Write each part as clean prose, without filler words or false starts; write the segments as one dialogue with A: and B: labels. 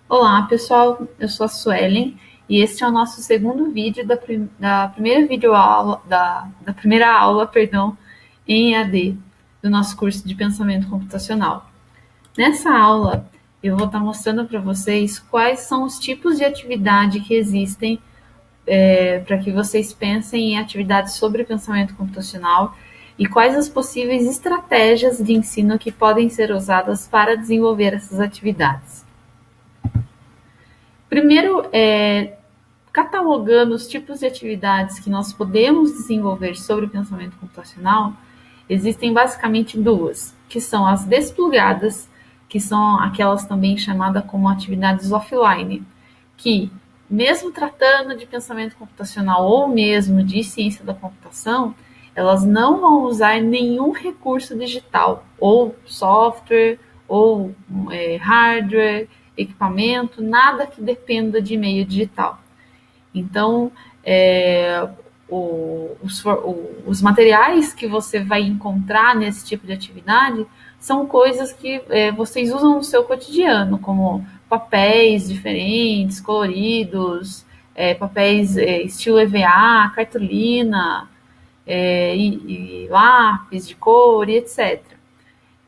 A: Olá, pessoal. Eu sou a Suelen e este é o nosso segundo vídeo da primeira videoaula, da primeira aula, perdão, em EAD do nosso curso de Pensamento Computacional. Nessa aula, eu vou estar mostrando para vocês quais são os tipos de atividade que existem para que vocês pensem em atividades sobre pensamento computacional e quais as possíveis estratégias de ensino que podem ser usadas para desenvolver essas atividades. Primeiro, catalogando os tipos de atividades que nós podemos desenvolver sobre o pensamento computacional, existem basicamente duas, que são as desplugadas, que são aquelas também chamadas como atividades offline, que, mesmo tratando de pensamento computacional ou mesmo de ciência da computação, elas não vão usar nenhum recurso digital, ou software, ou hardware, equipamento, nada que dependa de meio digital. Então, os materiais que você vai encontrar nesse tipo de atividade são coisas que vocês usam no seu cotidiano, como papéis diferentes, coloridos, papéis estilo EVA, cartolina, e lápis de cor, e etc.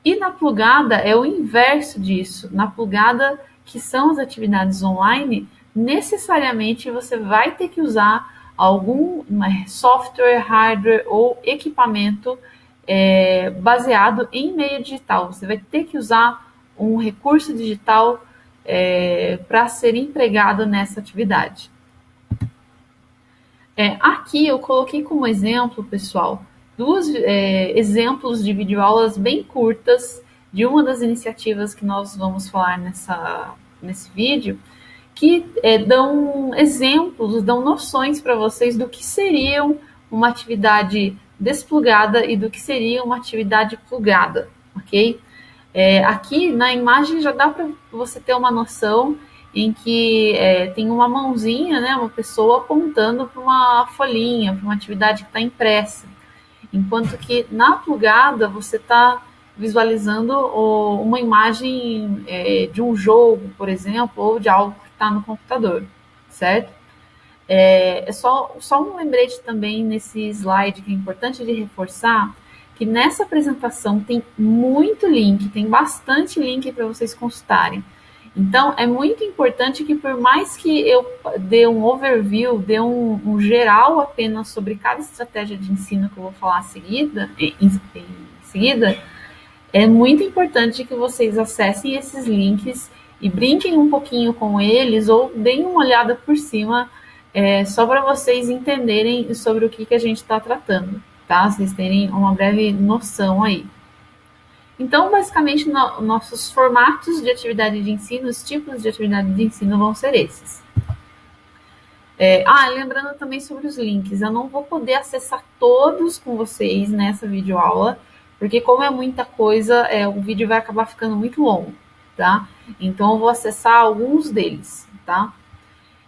A: E na plugada é o inverso disso. Na plugada, que são as atividades online, necessariamente você vai ter que usar algum software, hardware ou equipamento baseado em meio digital. Você vai ter que usar um recurso digital para ser empregado nessa atividade. Aqui eu coloquei como exemplo, pessoal, dois exemplos de videoaulas bem curtas de uma das iniciativas que nós vamos falar nesse vídeo, que dão exemplos, dão noções para vocês do que seriam uma atividade desplugada e do que seria uma atividade plugada, ok? Aqui na imagem já dá para você ter uma noção em que tem uma mãozinha, né, uma pessoa apontando para uma folhinha, para uma atividade que está impressa. Enquanto que na plugada você está visualizando uma imagem de um jogo, por exemplo, ou de algo que está no computador, certo? Só um lembrete também nesse slide que é importante de reforçar, que nessa apresentação tem muito link, tem bastante link para vocês consultarem. Então, é muito importante que, por mais que eu dê um overview, dê um geral apenas sobre cada estratégia de ensino que eu vou falar em seguida, é muito importante que vocês acessem esses links e brinquem um pouquinho com eles ou deem uma olhada por cima, só para vocês entenderem sobre o que a gente está tratando, tá? Vocês terem uma breve noção aí. Então, basicamente, nossos formatos de atividade de ensino, os tipos de atividade de ensino vão ser esses. Lembrando também sobre os links, eu não vou poder acessar todos com vocês nessa videoaula, porque como é muita coisa, o vídeo vai acabar ficando muito longo, tá? Então, eu vou acessar alguns deles, tá?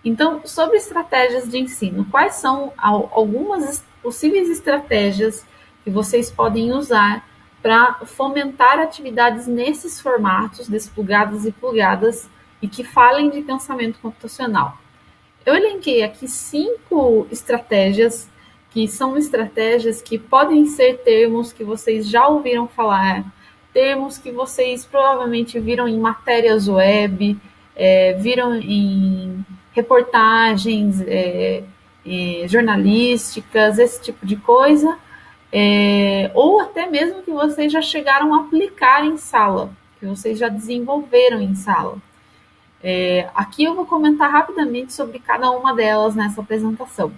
A: Então, sobre estratégias de ensino, quais são algumas possíveis estratégias que vocês podem usar para fomentar atividades nesses formatos, desplugadas e plugadas, e que falem de pensamento computacional? Eu elenquei aqui 5 estratégias, que são estratégias que podem ser termos que vocês já ouviram falar, termos que vocês provavelmente viram em matérias web, viram em reportagens jornalísticas, esse tipo de coisa, ou até mesmo que vocês já chegaram a aplicar em sala, que vocês já desenvolveram em sala. Aqui eu vou comentar rapidamente sobre cada uma delas nessa apresentação.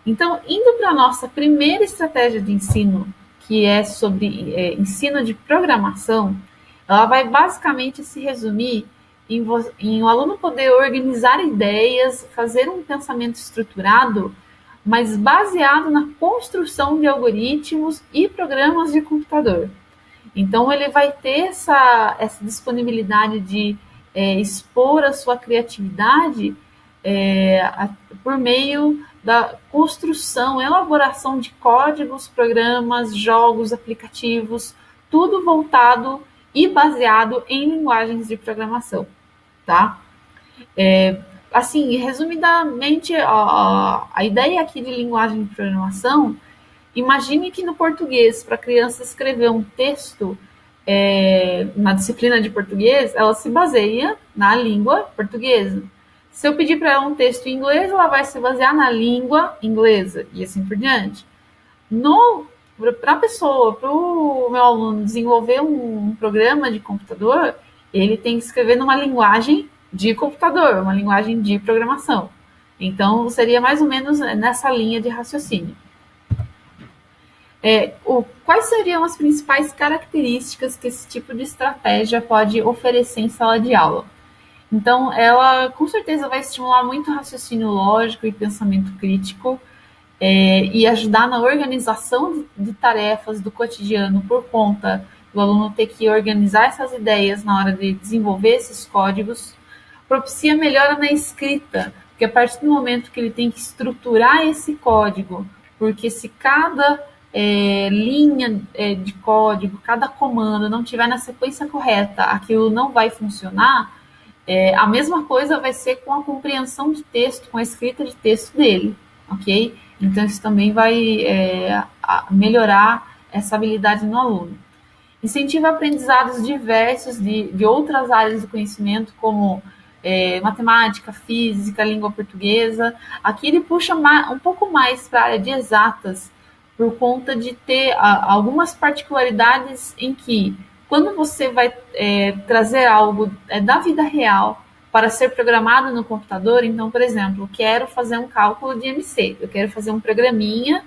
A: Então, indo para a nossa primeira estratégia de ensino, que é sobre ensino de programação, ela vai basicamente se resumir em o aluno poder organizar ideias, fazer um pensamento estruturado, mas baseado na construção de algoritmos e programas de computador. Então, ele vai ter essa disponibilidade de expor a sua criatividade por meio da construção, elaboração de códigos, programas, jogos, aplicativos, tudo voltado e baseado em linguagens de programação, tá? Assim, resumidamente, a ideia aqui de linguagem de programação, imagine que no português, para a criança escrever um texto na disciplina de português, ela se baseia na língua portuguesa. Se eu pedir para ela um texto em inglês, ela vai se basear na língua inglesa e assim por diante. Para a pessoa, para o meu aluno desenvolver um programa de computador, ele tem que escrever numa linguagem de computador, uma linguagem de programação. Então, seria mais ou menos nessa linha de raciocínio. Quais seriam as principais características que esse tipo de estratégia pode oferecer em sala de aula? Então, ela com certeza vai estimular muito raciocínio lógico e pensamento crítico, e ajudar na organização de tarefas do cotidiano por conta do aluno ter que organizar essas ideias na hora de desenvolver esses códigos, propicia melhora na escrita, porque a partir do momento que ele tem que estruturar esse código, porque se cada linha de código, cada comando não tiver na sequência correta, aquilo não vai funcionar. A mesma coisa vai ser com a compreensão de texto, com a escrita de texto dele, ok? Então, isso também vai melhorar essa habilidade no aluno. Incentiva aprendizados diversos de outras áreas do conhecimento, como matemática, física, língua portuguesa. Aqui ele puxa um pouco mais para a área de exatas, por conta de ter algumas particularidades em que, quando você vai trazer algo da vida real para ser programado no computador, então, por exemplo, eu quero fazer um cálculo de MC, eu quero fazer um programinha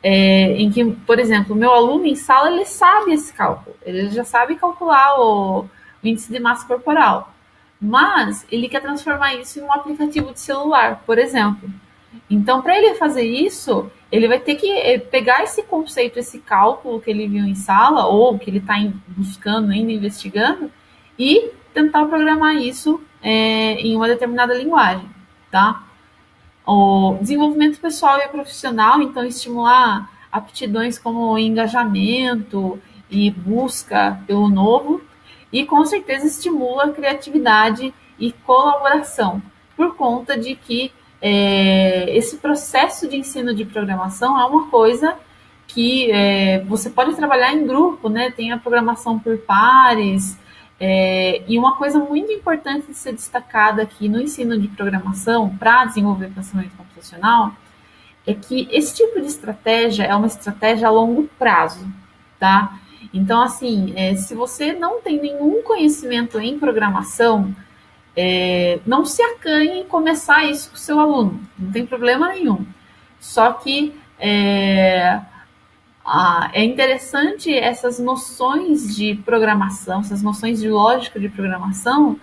A: em que, por exemplo, o meu aluno em sala, ele sabe esse cálculo, ele já sabe calcular o índice de massa corporal, mas ele quer transformar isso em um aplicativo de celular, por exemplo. Então, para ele fazer isso, ele vai ter que pegar esse conceito, esse cálculo que ele viu em sala, ou que ele está buscando ainda, investigando, e tentar programar isso em uma determinada linguagem, tá? O desenvolvimento pessoal e profissional, então, estimular aptidões como engajamento e busca pelo novo, e com certeza estimula a criatividade e colaboração, por conta de que esse processo de ensino de programação é uma coisa que você pode trabalhar em grupo, né? Tem a programação por pares, e uma coisa muito importante de ser destacada aqui no ensino de programação para desenvolver pensamento computacional é que esse tipo de estratégia é uma estratégia a longo prazo, tá? Então, assim, se você não tem nenhum conhecimento em programação, não se acanhe em começar isso com o seu aluno, não tem problema nenhum. Só que é interessante essas noções de programação, essas noções de lógica de programação,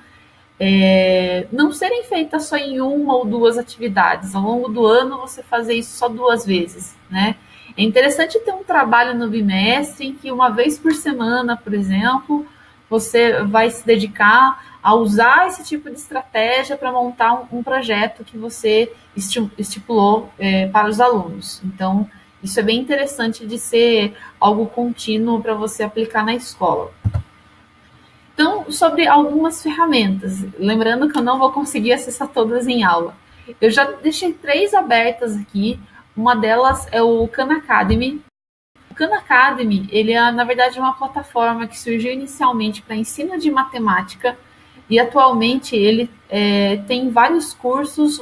A: não serem feitas só em uma ou duas atividades. Ao longo do ano, você fazer isso só 2 vezes, né? É interessante ter um trabalho no bimestre em que uma vez por semana, por exemplo, você vai se dedicar a usar esse tipo de estratégia para montar um projeto que você estipulou para os alunos. Então, isso é bem interessante de ser algo contínuo para você aplicar na escola. Então, sobre algumas ferramentas, lembrando que eu não vou conseguir acessar todas em aula. Eu já deixei 3 abertas aqui, uma delas é o Khan Academy. O Khan Academy, ele é, na verdade, uma plataforma que surgiu inicialmente para ensino de matemática e atualmente ele tem vários cursos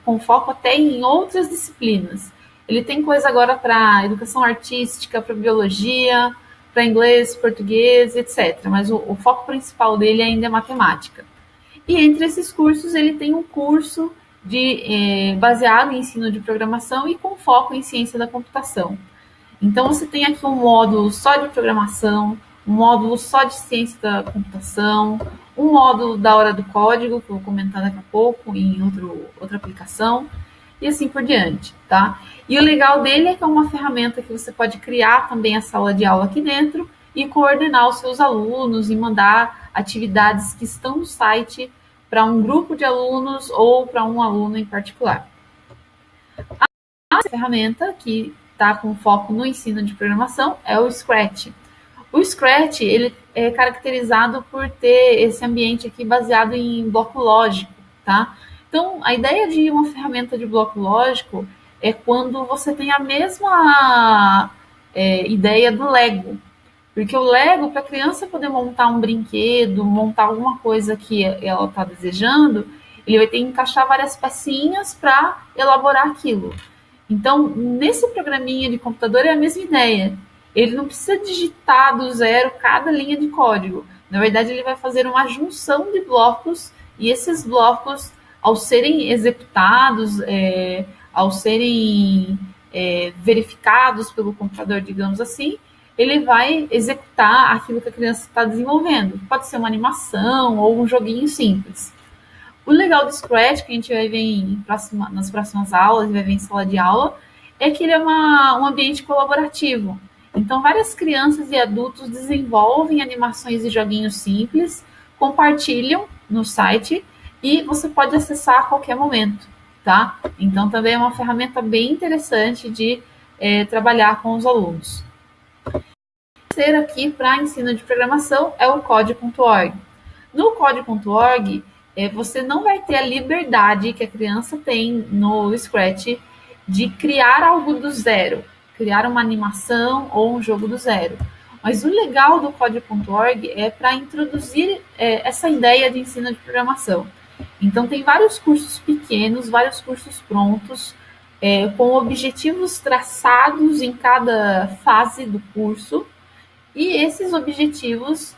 A: com foco até em outras disciplinas. Ele tem coisa agora para educação artística, para biologia, para inglês, português, etc. Mas o foco principal dele ainda é matemática. E entre esses cursos, ele tem um curso baseado em ensino de programação e com foco em ciência da computação. Então, você tem aqui um módulo só de programação, um módulo só de ciência da computação, um módulo da hora do código, que eu vou comentar daqui a pouco em outra aplicação, e assim por diante, tá? E o legal dele é que é uma ferramenta que você pode criar também a sala de aula aqui dentro e coordenar os seus alunos e mandar atividades que estão no site para um grupo de alunos ou para um aluno em particular. A ferramenta que está com foco no ensino de programação é o Scratch. O Scratch, ele é caracterizado por ter esse ambiente aqui baseado em bloco lógico, tá? Então, a ideia de uma ferramenta de bloco lógico é quando você tem a mesma ideia do Lego. Porque o Lego, para a criança poder montar um brinquedo, montar alguma coisa que ela está desejando, ele vai ter que encaixar várias pecinhas para elaborar aquilo. Então, nesse programinha de computador é a mesma ideia. Ele não precisa digitar do zero cada linha de código. Na verdade, ele vai fazer uma junção de blocos e esses blocos, ao serem executados, ao serem verificados pelo computador, digamos assim, ele vai executar aquilo que a criança está desenvolvendo. Pode ser uma animação ou um joguinho simples. O legal do Scratch, que a gente vai ver nas próximas aulas, vai ver em sala de aula, é que ele é um ambiente colaborativo. Então, várias crianças e adultos desenvolvem animações e joguinhos simples, compartilham no site e você pode acessar a qualquer momento, tá? Então, também é uma ferramenta bem interessante de trabalhar com os alunos. O terceiro aqui para ensino de programação é o Code.org. No Code.org, você não vai ter a liberdade que a criança tem no Scratch de criar algo do zero, criar uma animação ou um jogo do zero. Mas o legal do Code.org é para introduzir essa ideia de ensino de programação. Então, tem vários cursos pequenos, vários cursos prontos, com objetivos traçados em cada fase do curso, e esses objetivos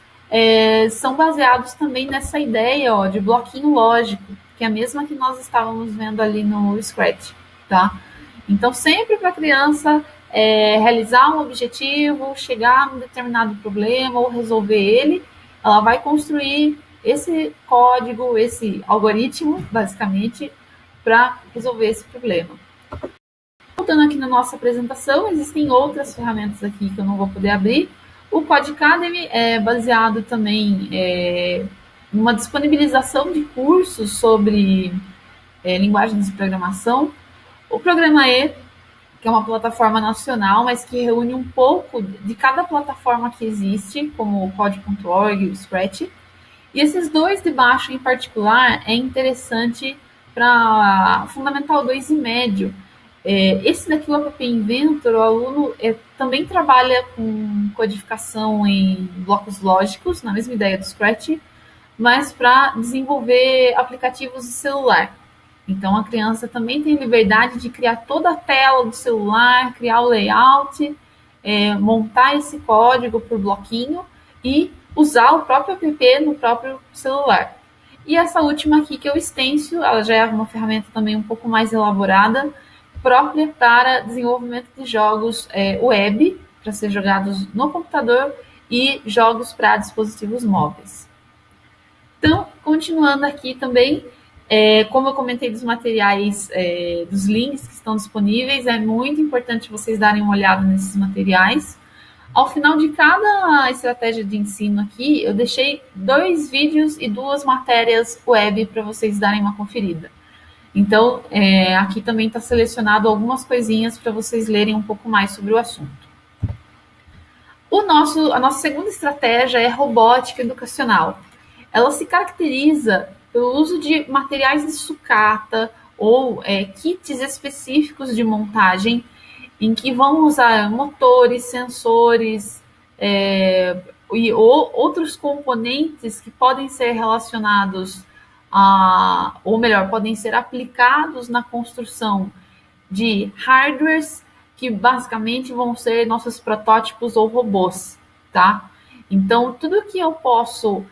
A: são baseados também nessa ideia de bloquinho lógico, que é a mesma que nós estávamos vendo ali no Scratch, tá? Então, sempre para a criança realizar um objetivo, chegar a um determinado problema ou resolver ele, ela vai construir esse código, esse algoritmo, basicamente, para resolver esse problema. Voltando aqui na nossa apresentação, existem outras ferramentas aqui que eu não vou poder abrir. O Codecademy é baseado também numa disponibilização de cursos sobre linguagens de programação. O Programa E, que é uma plataforma nacional, mas que reúne um pouco de cada plataforma que existe, como o Code.org e o Scratch. E esses dois de baixo, em particular, é interessante para Fundamental 2 e médio. Esse daqui, o App Inventor, o aluno também trabalha com codificação em blocos lógicos, na mesma ideia do Scratch, mas para desenvolver aplicativos de celular. Então, a criança também tem liberdade de criar toda a tela do celular, criar o layout, montar esse código por bloquinho e usar o próprio app no próprio celular. E essa última aqui, que é o Stencil, ela já é uma ferramenta também um pouco mais elaborada, própria para desenvolvimento de jogos web, para ser jogados no computador, e jogos para dispositivos móveis. Então, continuando aqui também, como eu comentei dos materiais, dos links que estão disponíveis, é muito importante vocês darem uma olhada nesses materiais. Ao final de cada estratégia de ensino aqui, eu deixei 2 vídeos e 2 matérias web para vocês darem uma conferida. Então, aqui também está selecionado algumas coisinhas para vocês lerem um pouco mais sobre o assunto. A nossa segunda estratégia é robótica educacional. Ela se caracteriza pelo uso de materiais de sucata ou kits específicos de montagem, em que vão usar motores, sensores e outros componentes que podem ser relacionados ou melhor, podem ser aplicados na construção de hardwares que basicamente vão ser nossos protótipos ou robôs, tá? Então, tudo que eu posso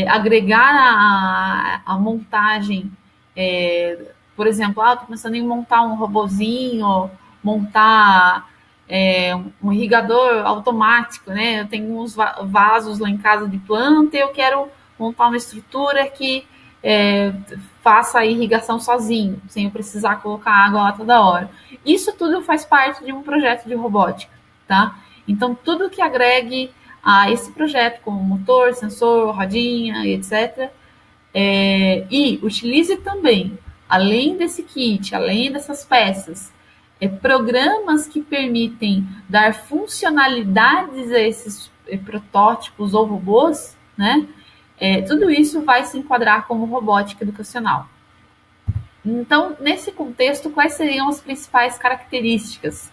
A: agregar à montagem, por exemplo, estou pensando em montar um robozinho, montar um irrigador automático, né? Eu tenho uns vasos lá em casa de planta e eu quero montar uma estrutura que faça a irrigação sozinho, sem eu precisar colocar água lá toda hora. Isso tudo faz parte de um projeto de robótica, tá? Então, tudo que agregue a esse projeto, como motor, sensor, rodinha, etc. E utilize também, além desse kit, além dessas peças, programas que permitem dar funcionalidades a esses protótipos ou robôs, né? Tudo isso vai se enquadrar como robótica educacional. Então, nesse contexto, quais seriam as principais características?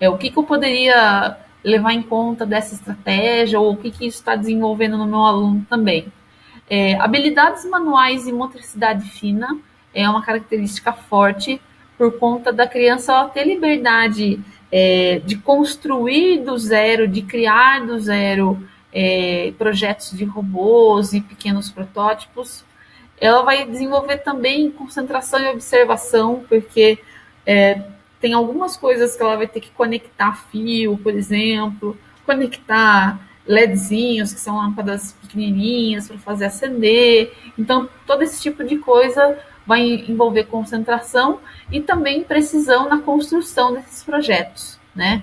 A: O que eu poderia levar em conta dessa estratégia, ou o que isso está desenvolvendo no meu aluno também? Habilidades manuais e motricidade fina é uma característica forte por conta da criança ela ter liberdade de construir do zero, de criar do zero projetos de robôs e pequenos protótipos. Ela vai desenvolver também concentração e observação, porque tem algumas coisas que ela vai ter que conectar fio, por exemplo, conectar LEDzinhos, que são lâmpadas pequenininhas para fazer acender. Então, todo esse tipo de coisa vai envolver concentração e também precisão na construção desses projetos, né?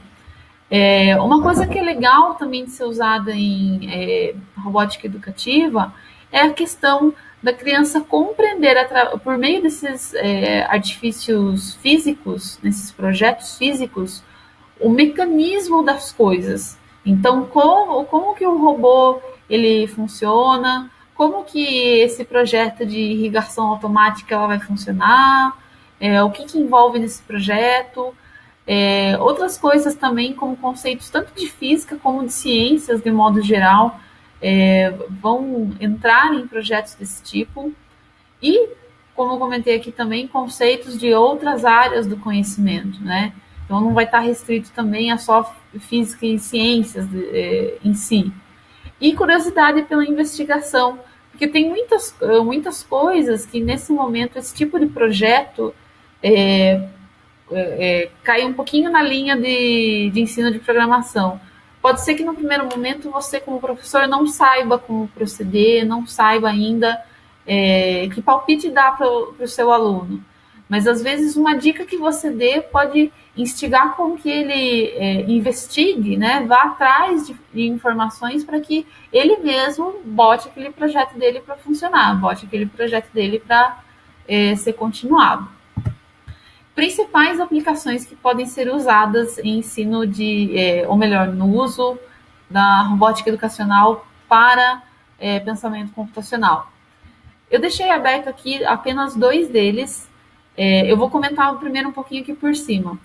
A: Uma coisa que é legal também de ser usada em robótica educativa é a questão da criança compreender, por meio desses artifícios físicos, nesses projetos físicos, o mecanismo das coisas. Então, como que o robô ele funciona, como que esse projeto de irrigação automática ela vai funcionar, o que envolve nesse projeto. Outras coisas também, como conceitos tanto de física como de ciências, de modo geral, vão entrar em projetos desse tipo. E, como eu comentei aqui também, conceitos de outras áreas do conhecimento, né? Então, não vai estar restrito também a só física e ciências em si. E curiosidade pela investigação, porque tem muitas coisas que, nesse momento, esse tipo de projeto cai um pouquinho na linha de ensino de programação. Pode ser que, no primeiro momento, você, como professor, não saiba como proceder, não saiba ainda que palpite dar para o seu aluno. Mas, às vezes, uma dica que você dê pode instigar com que ele investigue, né, vá atrás de informações para que ele mesmo bote aquele projeto dele para funcionar, bote aquele projeto dele para ser continuado. Principais aplicações que podem ser usadas em ensino ou melhor, no uso da robótica educacional para pensamento computacional. Eu deixei aberto aqui apenas 2 deles. Eu vou comentar o primeiro um pouquinho aqui por cima.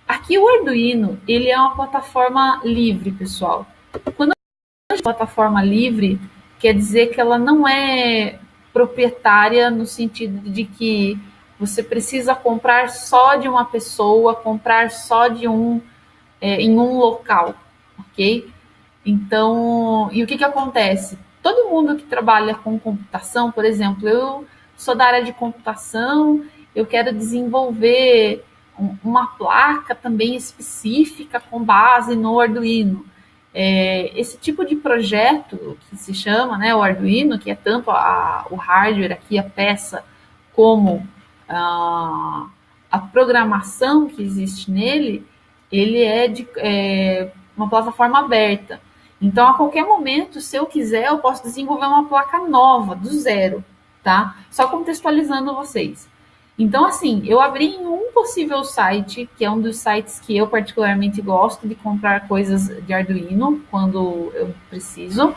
A: Aqui o Arduino, ele é uma plataforma livre, pessoal. Quando a gente fala plataforma livre, quer dizer que ela não é proprietária no sentido de que você precisa comprar só de uma pessoa, comprar só de em um local, ok? Então, e o que acontece? Todo mundo que trabalha com computação, por exemplo, eu sou da área de computação, eu quero desenvolver uma placa também específica com base no Arduino. Esse tipo de projeto que se chama, né, o Arduino, que é tanto o hardware aqui, a peça, como a programação que existe nele, ele é uma plataforma aberta. Então, a qualquer momento, se eu quiser, eu posso desenvolver uma placa nova, do zero, tá? Só contextualizando vocês. Então, assim, eu abri em um possível site, que é um dos sites que eu particularmente gosto de comprar coisas de Arduino, quando eu preciso.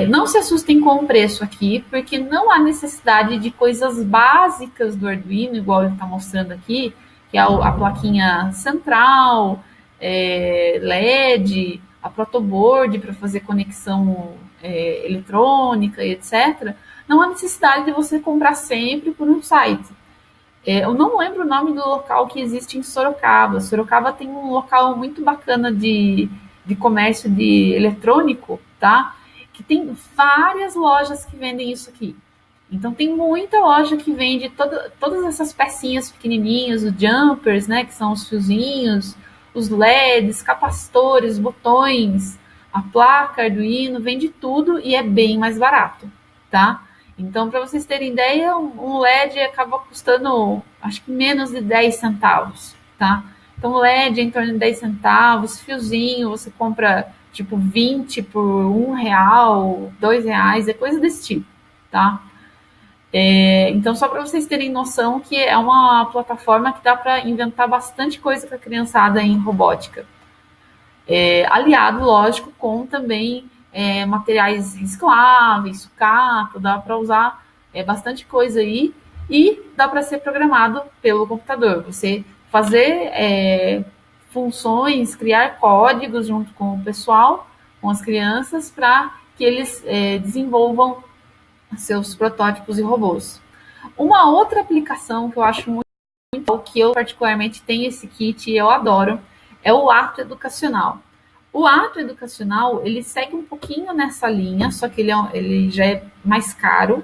A: Não se assustem com o preço aqui, porque não há necessidade de coisas básicas do Arduino, igual ele está mostrando aqui, que é a plaquinha central, LED, a protoboard para fazer conexão eletrônica e etc. Não há necessidade de você comprar sempre por um site. Eu não lembro o nome do local que existe em Sorocaba. Sorocaba tem um local muito bacana de comércio de eletrônico, tá? Que tem várias lojas que vendem isso aqui. Então, tem muita loja que vende todas essas pecinhas pequenininhas, os jumpers, né, que são os fiozinhos, os LEDs, capacitores, botões, a placa, Arduino, vende tudo e é bem mais barato, tá? Então, para vocês terem ideia, um LED acaba custando, acho que menos de 10 centavos, tá? Então, LED é em torno de 10 centavos, fiozinho, você compra tipo 20 por R$1, R$2, é coisa desse tipo, tá? Então, só para vocês terem noção que é uma plataforma que dá para inventar bastante coisa para a criançada em robótica. aliado, lógico, com também materiais recicláveis, sucata, dá para usar bastante coisa aí, e dá para ser programado pelo computador. Você fazer funções, criar códigos junto com o pessoal, com as crianças, para que eles desenvolvam seus protótipos e robôs. Uma outra aplicação que eu acho muito, que eu particularmente tenho esse kit e eu adoro, é o ato educacional. O ato educacional, ele segue um pouquinho nessa linha, só que ele já é mais caro,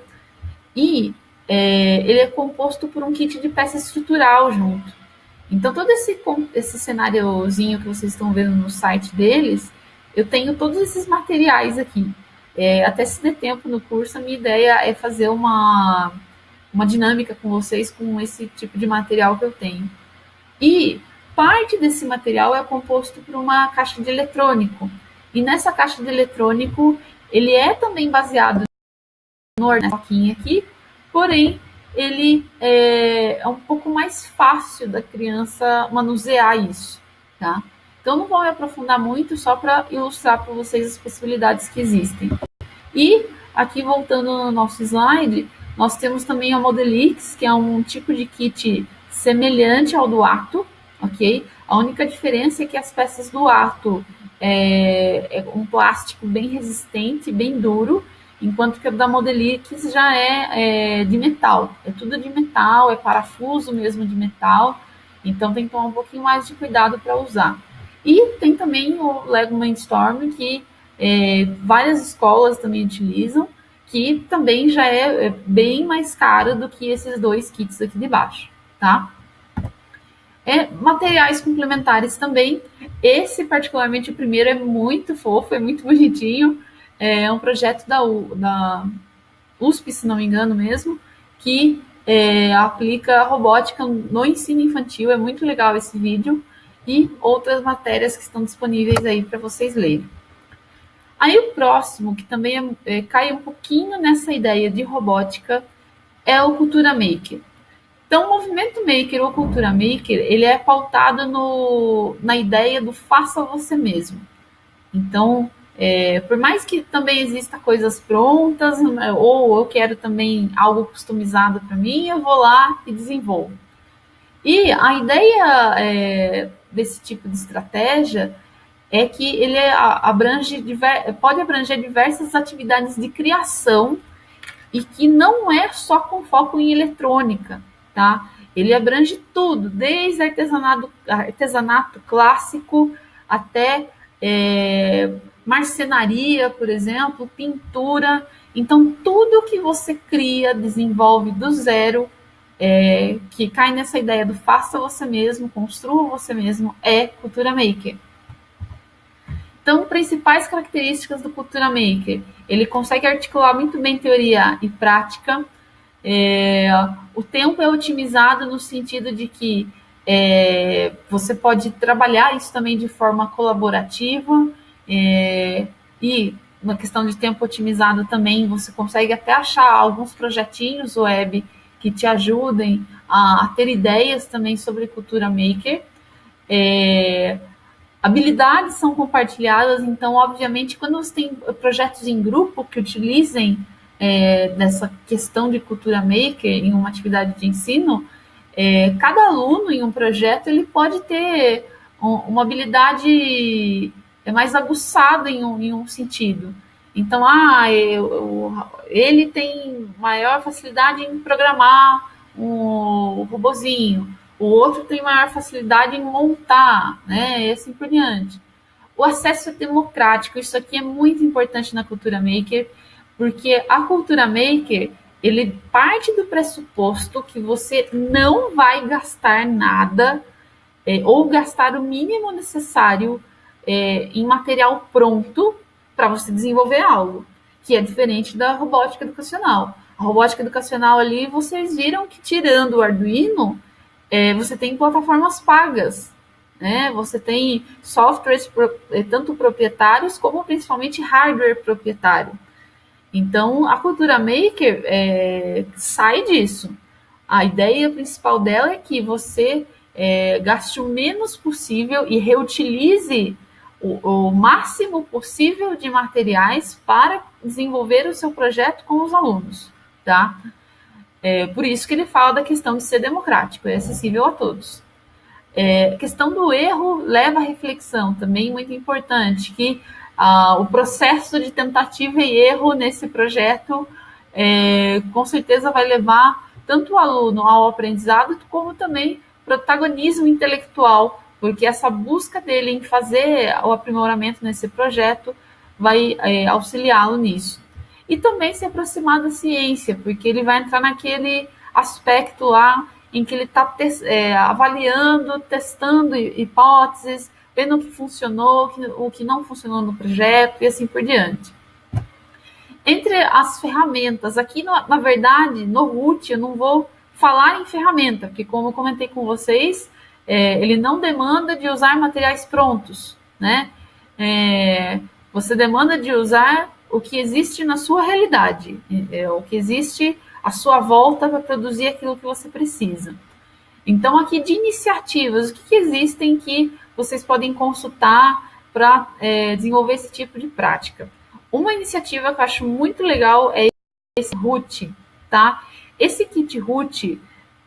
A: e ele é composto por um kit de peça estrutural junto. Então, todo esse cenáriozinho que vocês estão vendo no site deles, eu tenho todos esses materiais aqui. Até se der tempo no curso, a minha ideia é fazer uma dinâmica com vocês com esse tipo de material que eu tenho. E parte desse material é composto por uma caixa de eletrônico. E nessa caixa de eletrônico, ele é também baseado no Arduino aqui, porém, ele é um pouco mais fácil da criança manusear isso, tá? Então, não vou me aprofundar muito, só para ilustrar para vocês as possibilidades que existem. E, aqui voltando no nosso slide, nós temos também a Modelix, que é um tipo de kit semelhante ao do Ato, ok? A única diferença é que as peças do Ato é um plástico bem resistente, bem duro, enquanto que o da Modelix já é de metal. É tudo de metal, é parafuso mesmo de metal, então tem que tomar um pouquinho mais de cuidado para usar. E tem também o Lego Mindstorm, que várias escolas também utilizam, que também já é bem mais caro do que esses dois kits aqui de baixo, tá? Materiais complementares também. Esse, particularmente, o primeiro é muito fofo, é muito bonitinho. É um projeto da USP, se não me engano mesmo, que aplica robótica no ensino infantil. É muito legal esse vídeo. E outras matérias que estão disponíveis aí para vocês lerem. Aí o próximo, que também cai um pouquinho nessa ideia de robótica, é o Cultura Maker. Então, o movimento maker ou cultura maker, ele é pautado na ideia do faça você mesmo. Então, por mais que também exista coisas prontas, ou eu quero também algo customizado para mim, eu vou lá e desenvolvo. E a ideia desse tipo de estratégia é que ele pode abranger diversas atividades de criação e que não é só com foco em eletrônica, tá? Ele abrange tudo, desde artesanato clássico até marcenaria, por exemplo, pintura. Então, tudo que você cria, desenvolve do zero, que cai nessa ideia do faça você mesmo, construa você mesmo, é cultura maker. Então, principais características do Cultura Maker. Ele consegue articular muito bem teoria e prática. O tempo é otimizado no sentido de que você pode trabalhar isso também de forma colaborativa. E na questão de tempo otimizado também, você consegue até achar alguns projetinhos web que te ajudem a ter ideias também sobre Cultura Maker. Habilidades são compartilhadas, então, obviamente, quando você tem projetos em grupo que utilizem dessa questão de cultura maker em uma atividade de ensino, cada aluno em um projeto ele pode ter uma habilidade mais aguçada em um sentido. Então, ele tem maior facilidade em programar um robozinho, o outro tem maior facilidade em montar, né? E assim por diante. O acesso é democrático, isso aqui é muito importante na cultura maker, porque a cultura maker, ele parte do pressuposto que você não vai gastar nada, ou gastar o mínimo necessário em material pronto para você desenvolver algo, que é diferente da robótica educacional. A robótica educacional ali, vocês viram que tirando o Arduino, você tem plataformas pagas, né? Você tem softwares tanto proprietários como principalmente hardware proprietário. Então, a cultura maker sai disso. A ideia principal dela é que você gaste o menos possível e reutilize o máximo possível de materiais para desenvolver o seu projeto com os alunos, tá? Por isso que ele fala da questão de ser democrático e acessível a todos. A questão do erro leva à reflexão, também muito importante, que o processo de tentativa e erro nesse projeto com certeza vai levar tanto o aluno ao aprendizado, como também protagonismo intelectual, porque essa busca dele em fazer o aprimoramento nesse projeto vai auxiliá-lo nisso. E também se aproximar da ciência, porque ele vai entrar naquele aspecto lá em que ele está avaliando, testando hipóteses, vendo o que funcionou, o que não funcionou no projeto e assim por diante. Entre as ferramentas, aqui na verdade, no RUT, eu não vou falar em ferramenta, porque como eu comentei com vocês, ele não demanda de usar materiais prontos, né? Você demanda de usar o que existe na sua realidade, o que existe à sua volta para produzir aquilo que você precisa. Então, aqui de iniciativas, o que existem que vocês podem consultar para desenvolver esse tipo de prática? Uma iniciativa que eu acho muito legal é esse RUT, tá? Esse kit RUT,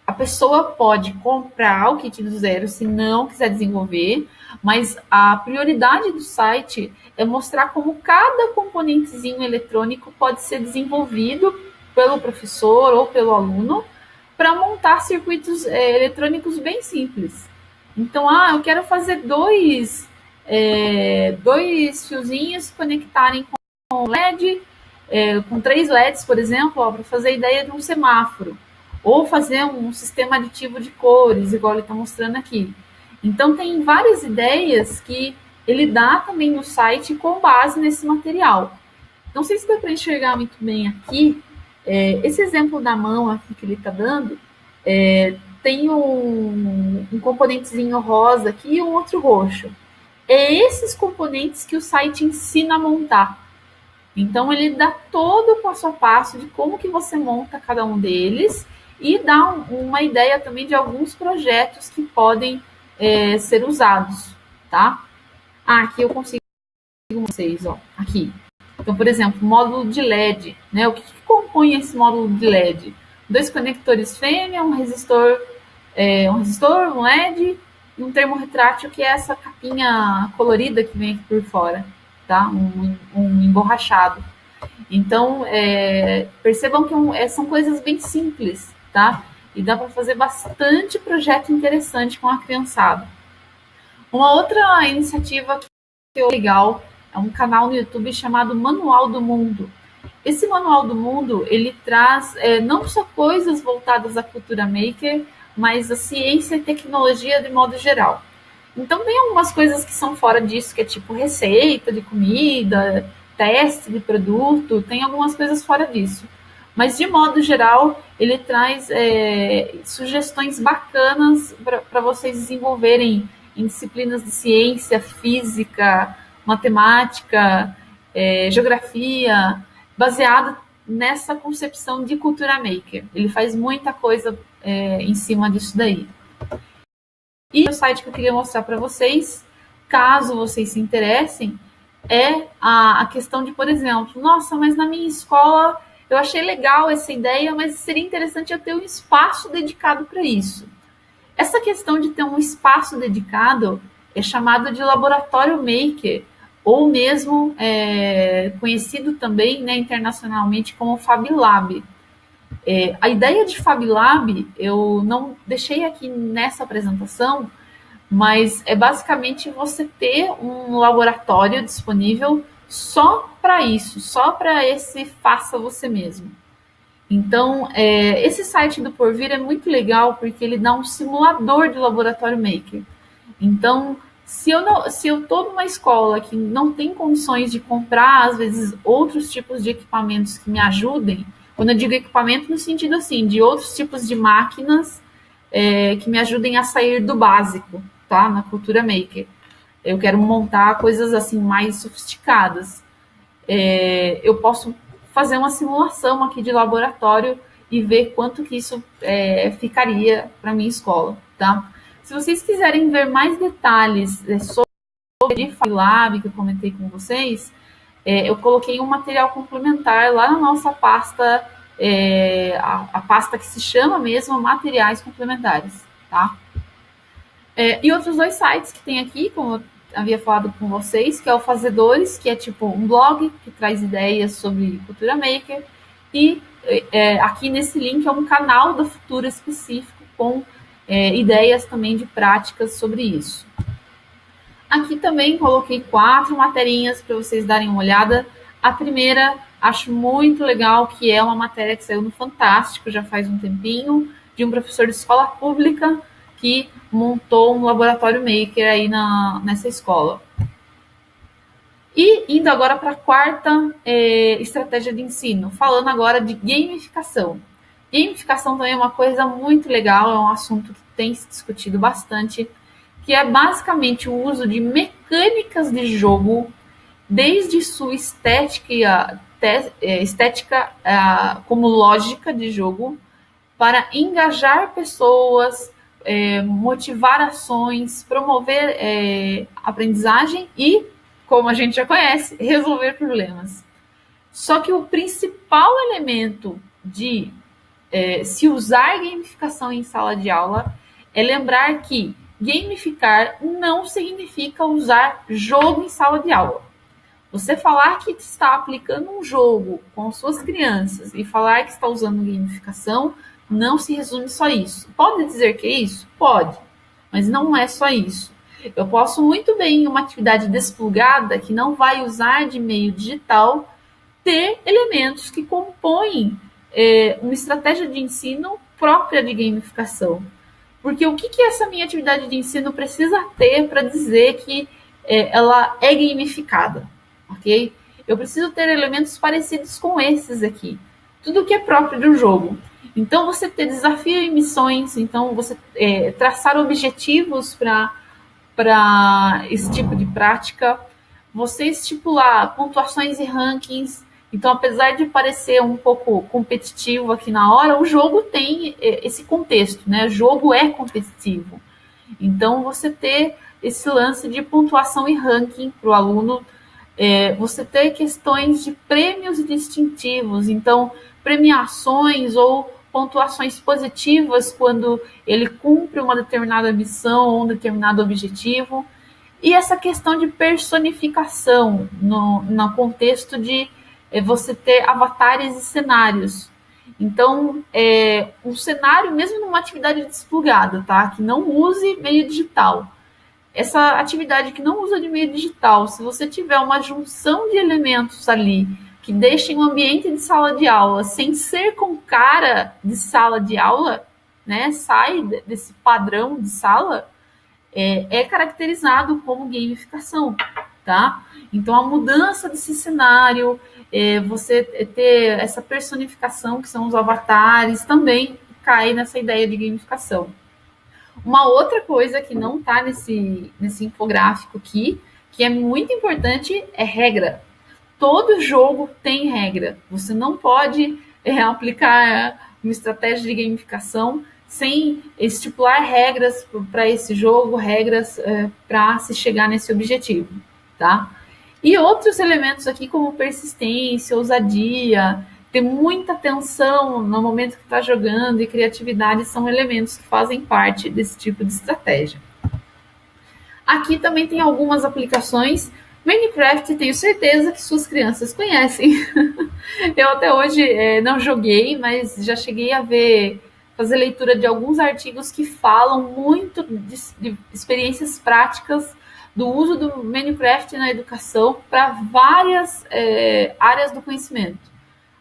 A: a pessoa pode comprar o kit do zero se não quiser desenvolver, mas a prioridade do site é mostrar como cada componentezinho eletrônico pode ser desenvolvido pelo professor ou pelo aluno para montar circuitos eletrônicos bem simples. Então, eu quero fazer dois fiozinhos conectarem com LED, com 3 LEDs, por exemplo, para fazer a ideia de um semáforo. Ou fazer um sistema aditivo de cores, igual ele está mostrando aqui. Então, tem várias ideias que ele dá também no site com base nesse material. Não sei se dá para enxergar muito bem aqui. Esse exemplo da mão aqui que ele está dando, tem um componentezinho rosa aqui e um outro roxo. Esses componentes que o site ensina a montar. Então, ele dá todo o passo a passo de como que você monta cada um deles e dá uma ideia também de alguns projetos que podem ser usados, tá? Aqui eu consigo com vocês, ó, aqui. Então, por exemplo, módulo de LED, né? O que compõe esse módulo de LED? 2 conectores fêmea, um resistor, um LED e um termorretrátil, que é essa capinha colorida que vem aqui por fora, tá? Um emborrachado. Então, percebam que são coisas bem simples, tá? E dá para fazer bastante projeto interessante com a criançada. Uma outra iniciativa que é legal é um canal no YouTube chamado Manual do Mundo. Esse Manual do Mundo, ele traz não só coisas voltadas à cultura maker, mas a ciência e tecnologia de modo geral. Então, tem algumas coisas que são fora disso, que é tipo receita de comida, teste de produto, tem algumas coisas fora disso. Mas, de modo geral, ele traz sugestões bacanas para vocês desenvolverem em disciplinas de ciência, física, matemática, geografia, baseado nessa concepção de cultura maker. Ele faz muita coisa em cima disso daí. E o site que eu queria mostrar para vocês, caso vocês se interessem, é a questão de, por exemplo, nossa, mas na minha escola eu achei legal essa ideia, mas seria interessante eu ter um espaço dedicado para isso. Essa questão de ter um espaço dedicado é chamado de laboratório maker, ou mesmo conhecido também, né, internacionalmente como Fab Lab. A ideia de Fab Lab eu não deixei aqui nessa apresentação, mas é basicamente você ter um laboratório disponível só para isso, só para esse faça você mesmo. Então, esse site do Porvir é muito legal porque ele dá um simulador de laboratório maker. Então, se eu estou numa escola que não tem condições de comprar, às vezes, outros tipos de equipamentos que me ajudem, quando eu digo equipamento no sentido assim, de outros tipos de máquinas que me ajudem a sair do básico, tá? Na cultura maker. Eu quero montar coisas assim mais sofisticadas. Eu posso fazer uma simulação aqui de laboratório e ver quanto que isso ficaria para minha escola, tá? Se vocês quiserem ver mais detalhes sobre de Lab que eu comentei com vocês, eu coloquei um material complementar lá na nossa pasta, a pasta que se chama mesmo Materiais Complementares, tá? E outros dois sites que tem aqui, como eu havia falado com vocês, que é o Fazedores, que é tipo um blog que traz ideias sobre cultura maker, e aqui nesse link é um canal da Futura específico com ideias também de práticas sobre isso. Aqui também coloquei 4 materinhas para vocês darem uma olhada. A primeira, acho muito legal, que é uma matéria que saiu no Fantástico já faz um tempinho, de um professor de escola pública que montou um laboratório maker aí nessa escola. E indo agora para a quarta estratégia de ensino, falando agora de gamificação. Gamificação também é uma coisa muito legal, é um assunto que tem se discutido bastante, que é basicamente o uso de mecânicas de jogo, desde sua estética como lógica de jogo, para engajar pessoas, motivar ações, promover aprendizagem e, como a gente já conhece, resolver problemas. Só que o principal elemento de se usar gamificação em sala de aula é lembrar que gamificar não significa usar jogo em sala de aula. Você falar que está aplicando um jogo com suas crianças e falar que está usando gamificação não se resume só a isso. Pode dizer que é isso? Pode, mas não é só isso. Eu posso muito bem, em uma atividade desplugada, que não vai usar de meio digital, ter elementos que compõem uma estratégia de ensino própria de gamificação. Porque o que essa minha atividade de ensino precisa ter para dizer que ela é gamificada, ok? Eu preciso ter elementos parecidos com esses aqui. Tudo que é próprio de um jogo. Então, você ter desafio e missões, então você traçar objetivos para esse tipo de prática, você estipular pontuações e rankings. Então, apesar de parecer um pouco competitivo aqui na hora, o jogo tem esse contexto, né? O jogo é competitivo. Então, você ter esse lance de pontuação e ranking para o aluno, você ter questões de prêmios distintivos, então, premiações ou pontuações positivas quando ele cumpre uma determinada missão ou um determinado objetivo. E essa questão de personificação no contexto de você ter avatares e cenários. Então, um cenário, mesmo numa atividade desplugada, tá? Que não use meio digital. Essa atividade que não usa de meio digital, se você tiver uma junção de elementos ali que deixem o ambiente de sala de aula sem ser com cara de sala de aula, né? Sai desse padrão de sala, é caracterizado como gamificação, tá? Então, a mudança desse cenário, você ter essa personificação, que são os avatares, também cai nessa ideia de gamificação. Uma outra coisa que não está nesse infográfico aqui, que é muito importante, é regra. Todo jogo tem regra. Você não pode aplicar uma estratégia de gamificação sem estipular regras para esse jogo, regras para se chegar nesse objetivo, tá? E outros elementos aqui, como persistência, ousadia, ter muita atenção no momento que está jogando e criatividade, são elementos que fazem parte desse tipo de estratégia. Aqui também tem algumas aplicações. Minecraft, tenho certeza que suas crianças conhecem. Eu até hoje não joguei, mas já cheguei a fazer leitura de alguns artigos que falam muito de experiências práticas do uso do Minecraft na educação para várias áreas do conhecimento.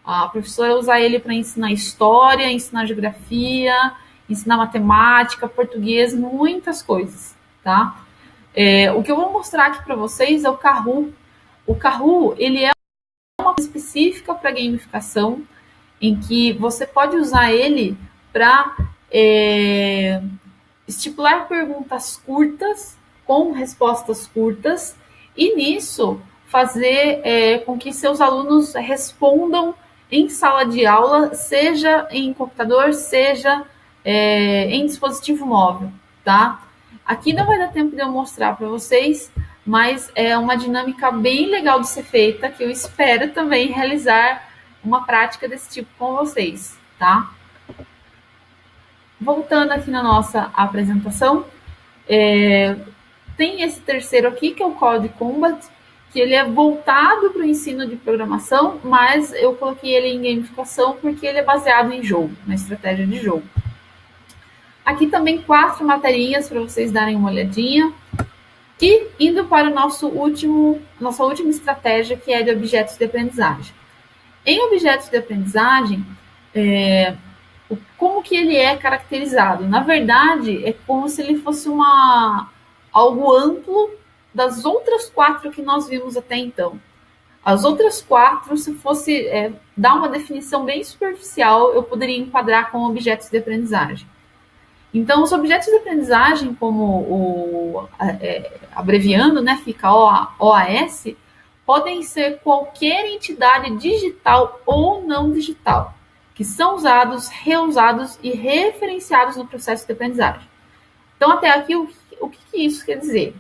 A: A professora usa ele para ensinar história, ensinar geografia, ensinar matemática, português, muitas coisas, tá? O que eu vou mostrar aqui para vocês é o Kahoot. O Kahoot, ele é uma coisa específica para gamificação, em que você pode usar ele para estipular perguntas curtas, com respostas curtas, e nisso fazer com que seus alunos respondam em sala de aula, seja em computador, seja em dispositivo móvel, tá? Aqui não vai dar tempo de eu mostrar para vocês, mas é uma dinâmica bem legal de ser feita, que eu espero também realizar uma prática desse tipo com vocês, tá? Voltando aqui na nossa apresentação, tem esse terceiro aqui, que é o Code Combat, que ele é voltado para o ensino de programação, mas eu coloquei ele em gamificação porque ele é baseado em jogo, na estratégia de jogo. Aqui também 4 materinhas para vocês darem uma olhadinha. E indo para nossa última estratégia, que é de objetos de aprendizagem. Em objetos de aprendizagem, como que ele é caracterizado? Na verdade, é como se ele fosse algo amplo das outras 4 que nós vimos até então. As outras 4, se fosse dar uma definição bem superficial, eu poderia enquadrar como objetos de aprendizagem. Então, os objetos de aprendizagem, como abreviando, né, fica OAS, podem ser qualquer entidade digital ou não digital, que são usados, reusados e referenciados no processo de aprendizagem. Então, até aqui, o que isso quer dizer?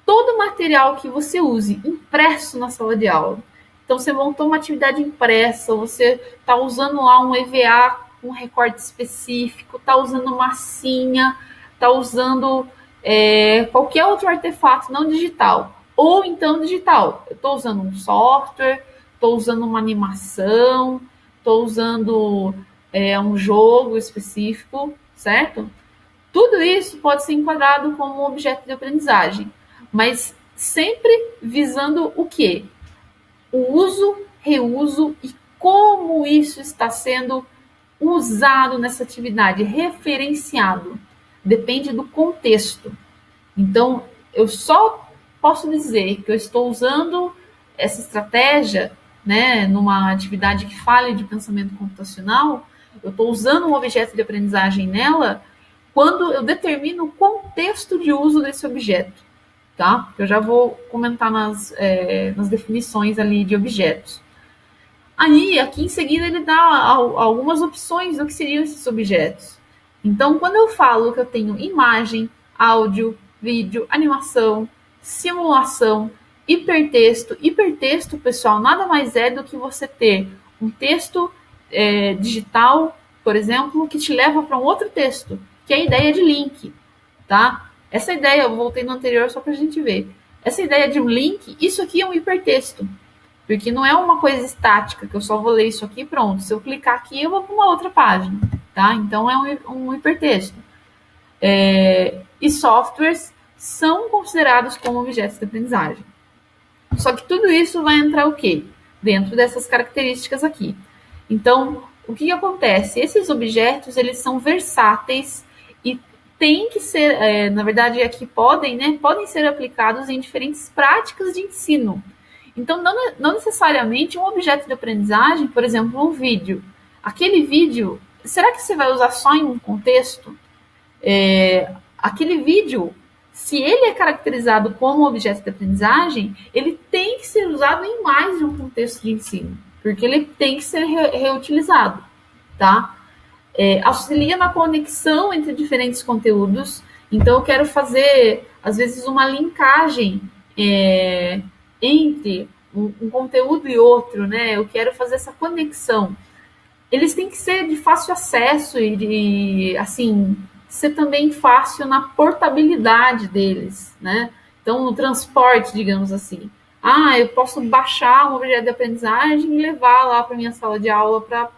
A: Todo material que você use impresso na sala de aula. Então, você montou uma atividade impressa, você está usando lá um EVA um recorte específico, está usando massinha, está usando qualquer outro artefato não digital, ou então digital. Eu estou usando um software, estou usando uma animação, estou usando um jogo específico, certo? Tudo isso pode ser enquadrado como um objeto de aprendizagem, mas sempre visando o quê? O uso, reuso e como isso está sendo usado nessa atividade, referenciado. Depende do contexto. Então, eu só posso dizer que eu estou usando essa estratégia, né, numa atividade que fale de pensamento computacional, eu estou usando um objeto de aprendizagem nela quando eu determino o contexto de uso desse objeto, tá? Eu já vou comentar nas definições ali de objetos. Aí, aqui em seguida, ele dá algumas opções do que seriam esses objetos. Então, quando eu falo que eu tenho imagem, áudio, vídeo, animação, simulação, hipertexto, pessoal, nada mais é do que você ter um texto digital, por exemplo, que te leva para um outro texto, que é a ideia de link, tá? Essa ideia, eu voltei no anterior só para a gente ver. Essa ideia de um link, isso aqui é um hipertexto. Porque não é uma coisa estática, que eu só vou ler isso aqui e pronto. Se eu clicar aqui, eu vou para uma outra página, tá? Então, é um hipertexto. E softwares são considerados como objetos de aprendizagem. Só que tudo isso vai entrar o quê? Dentro dessas características aqui. Então, o que acontece? Esses objetos, eles são versáteis e tem que ser, na verdade, aqui podem ser aplicados em diferentes práticas de ensino. Então, não necessariamente um objeto de aprendizagem, por exemplo, um vídeo. Aquele vídeo, será que você vai usar só em um contexto? Aquele vídeo, se ele é caracterizado como objeto de aprendizagem, ele tem que ser usado em mais de um contexto de ensino, porque ele tem que ser reutilizado, tá? Auxilia na conexão entre diferentes conteúdos. Então, eu quero fazer, às vezes, uma linkagem entre um conteúdo e outro, né? Eu quero fazer essa conexão. Eles têm que ser de fácil acesso e assim, ser também fácil na portabilidade deles, né? Então, no transporte, digamos assim. Eu posso baixar um objeto de aprendizagem e levar lá para minha sala de aula para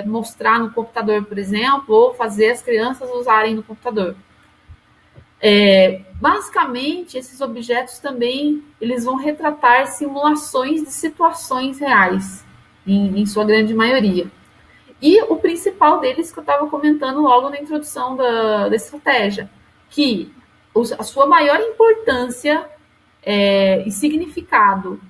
A: mostrar no computador, por exemplo, ou fazer as crianças usarem no computador. Basicamente, esses objetos também eles vão retratar simulações de situações reais, em sua grande maioria. E o principal deles que eu estava comentando logo na introdução da estratégia, que a sua maior importância e significado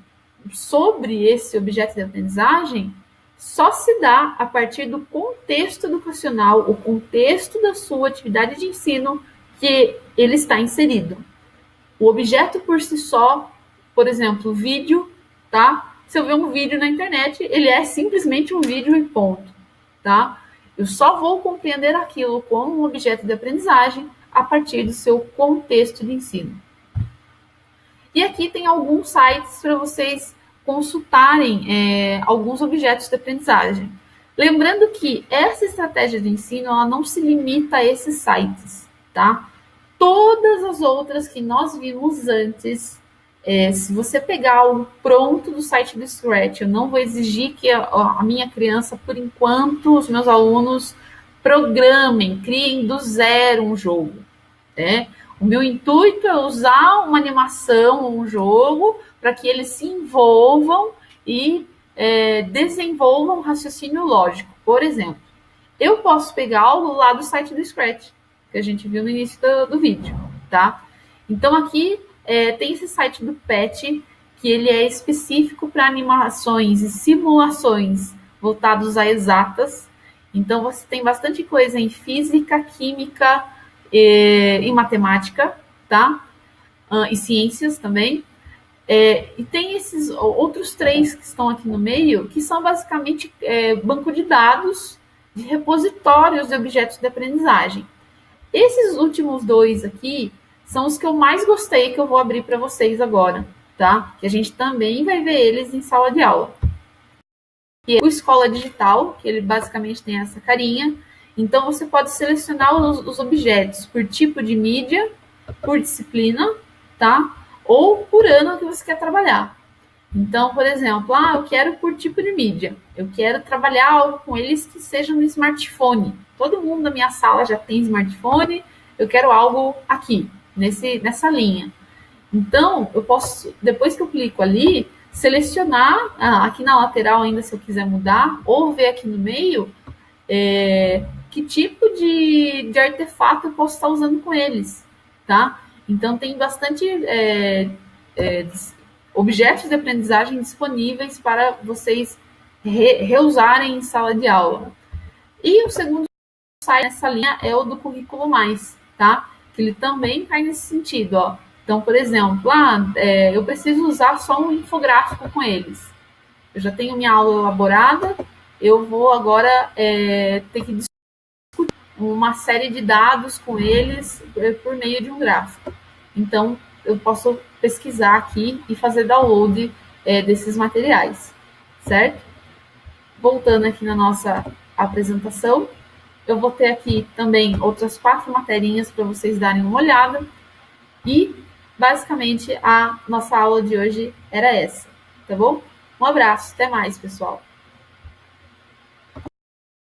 A: sobre esse objeto de aprendizagem só se dá a partir do contexto educacional, o contexto da sua atividade de ensino que ele está inserido. O objeto por si só, por exemplo, vídeo, tá? Se eu ver um vídeo na internet, ele é simplesmente um vídeo e ponto, tá? Eu só vou compreender aquilo como um objeto de aprendizagem a partir do seu contexto de ensino. E aqui tem alguns sites para vocês consultarem alguns objetos de aprendizagem. Lembrando que essa estratégia de ensino ela não se limita a esses sites, tá? Todas as outras que nós vimos antes, se você pegar algo pronto do site do Scratch, eu não vou exigir que a minha criança, por enquanto, os meus alunos programem, criem do zero um jogo, né? O meu intuito é usar uma animação, um jogo, para que eles se envolvam e desenvolvam um raciocínio lógico. Por exemplo, eu posso pegar algo lá do site do Scratch, que a gente viu no início do vídeo, tá? Então aqui tem esse site do PET, que ele é específico para animações e simulações voltados a exatas. Então você tem bastante coisa em física, química, em matemática, tá? E ciências também. E tem esses outros 3 que estão aqui no meio, que são basicamente banco de dados de repositórios de objetos de aprendizagem. Esses últimos 2 aqui são os que eu mais gostei, que eu vou abrir para vocês agora, tá? Que a gente também vai ver eles em sala de aula. Que é o Escola Digital, que ele basicamente tem essa carinha. Então, você pode selecionar os objetos por tipo de mídia, por disciplina, tá? Ou por ano que você quer trabalhar. Então, por exemplo, eu quero por tipo de mídia. Eu quero trabalhar algo com eles que seja no smartphone. Todo mundo da minha sala já tem smartphone. Eu quero algo aqui, nessa linha. Então, eu posso, depois que eu clico ali, selecionar aqui na lateral ainda se eu quiser mudar, ou ver aqui no meio que tipo de artefato eu posso estar usando com eles, tá? Então, tem bastante objetos de aprendizagem disponíveis para vocês reusarem em sala de aula. E o segundo site nessa linha é o do Currículo Mais, tá? Que ele também cai nesse sentido, ó. Então, por exemplo, eu preciso usar só um infográfico com eles. Eu já tenho minha aula elaborada, eu vou agora ter que discutir uma série de dados com eles por meio de um gráfico. Então, eu posso pesquisar aqui e fazer download desses materiais, certo? Voltando aqui na nossa apresentação, eu vou ter aqui também outras 4 materinhas para vocês darem uma olhada. E, basicamente, a nossa aula de hoje era essa, tá bom? Um abraço, até mais, pessoal!